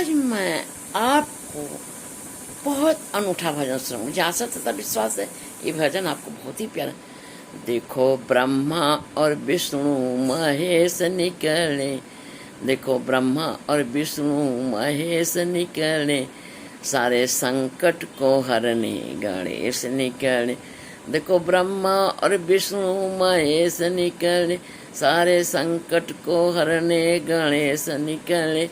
आज मैं आपको बहुत अनूठा भजन सुनाऊं। मुझे आशा तथा विश्वास है ये भजन आपको बहुत ही प्यारा। देखो ब्रह्मा और विष्णु महेश निकले, देखो ब्रह्मा और विष्णु महेश निकले, सारे संकट को हरने गणेश निकले। देखो ब्रह्मा और विष्णु महेश निकले, सारे संकट को हरने गणेश निकले।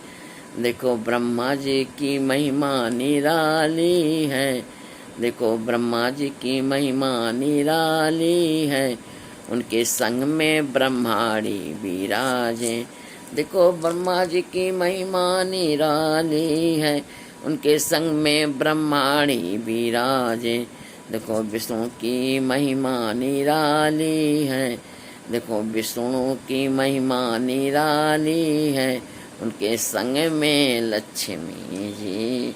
देखो ब्रह्मा जी की महिमा निराली है, देखो ब्रह्मा जी की महिमा निराली है, उनके संग में ब्रह्माणी विराजे। देखो ब्रह्मा जी की महिमा निराली है, उनके संग में ब्रह्माणी विराजे। देखो विष्णु की महिमा निराली है, देखो विष्णु की महिमा निराली है, उनके संग में लक्ष्मी जी।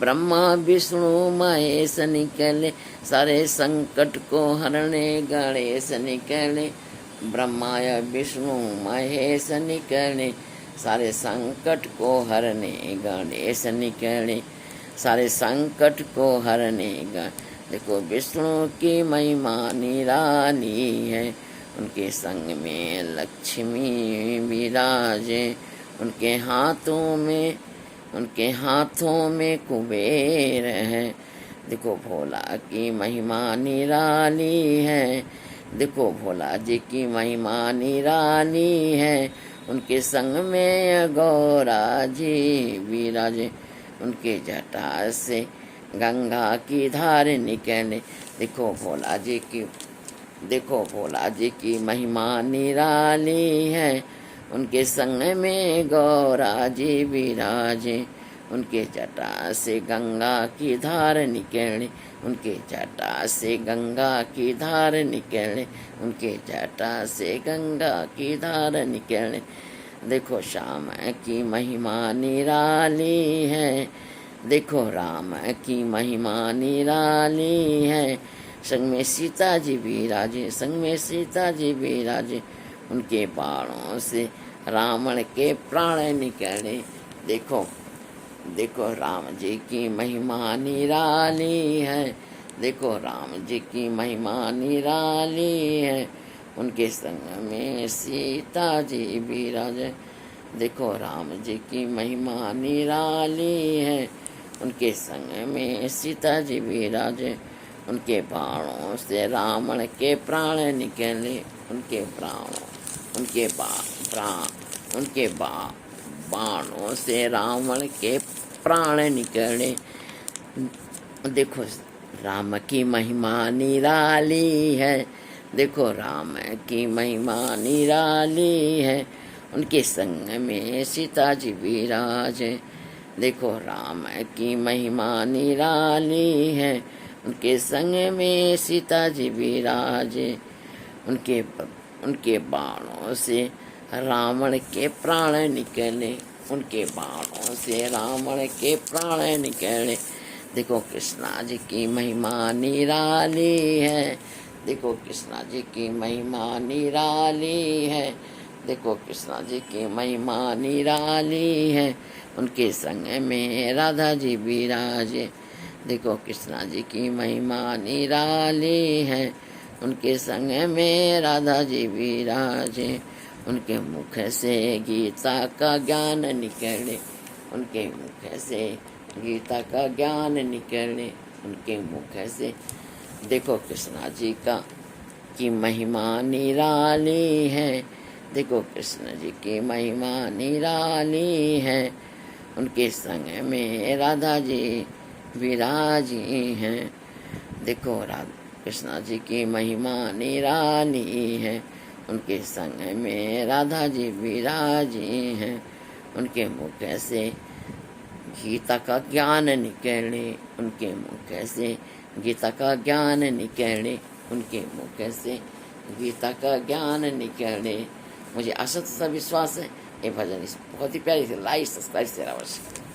ब्रह्मा विष्णु महेश निकले, सारे संकट को हरने गणेश निकले। ब्रह्मा या विष्णु महेश निकले, सारे संकट को हरने गणेश निकले, सारे संकट को हरने देखो विष्णु की महिमा निराली है, उनके संग में लक्ष्मी विराजे। उनके हाथों में कुबेर है। देखो भोला की महिमा निराली है, देखो भोला जी की महिमा निराली है, उनके संग में गौरा जी विराजे। उनके जटा से गंगा की धार निकले। देखो भोला जी की महिमा निराली है, उनके संग में गौरा जी विराजे। उनके जटा से गंगा की धार निकले, उनके जटा से गंगा की धार निकले, उनके जटा से गंगा की धार निकले। देखो श्याम की महिमा निराली है, देखो राम की महिमा निराली है, संग में सीता जी विराजे, संग में सीता जी विराजे। उनके बाणों से रावण के प्राण निकले। देखो राम जी की महिमा निराली है, देखो राम जी की महिमा निराली है, उनके संग में सीता जी विराजे। देखो राम जी की महिमा निराली है, उनके संग में सीता जी विराजे। उनके बाणों से रावण के प्राण निकले, उनके बाणों से रावण के प्राण निकले। देखो राम की महिमा निराली है, देखो राम की महिमा निराली है, उनके संग में सीता जी विराजे। देखो राम की महिमा निराली है, उनके संग में सीता जी विराजे। उनके बाणों से रावण के प्राण निकले, उनके बाणों से रावण के प्राण निकले। देखो कृष्णा जी की महिमा निराली है, देखो कृष्णा जी की महिमा निराली है, देखो कृष्णा जी की महिमा निराली है, उनके संग में राधा जी विराजे। देखो कृष्णा जी की महिमा निराली है, उनके संग में राधा जी विराजे। उनके मुख से गीता का ज्ञान निकले, उनके मुख से गीता का ज्ञान निकले, उनके मुख से। देखो कृष्णा जी की महिमा निराली है, देखो कृष्ण जी की महिमा निराली है, उनके संग में राधा जी विराजी हैं। देखो कृष्णा जी की महिमा निराली है, उनके संग में राधा जी विराजी हैं। उनके मुख से गीता का ज्ञान निकले, उनके मुख से गीता का ज्ञान निकले, उनके मुख से गीता का ज्ञान निकले। मुझे आशा तथा विश्वास है ये भजन बहुत ही प्यारी से लाइक सब्सक्राइब शेयर अवश्य।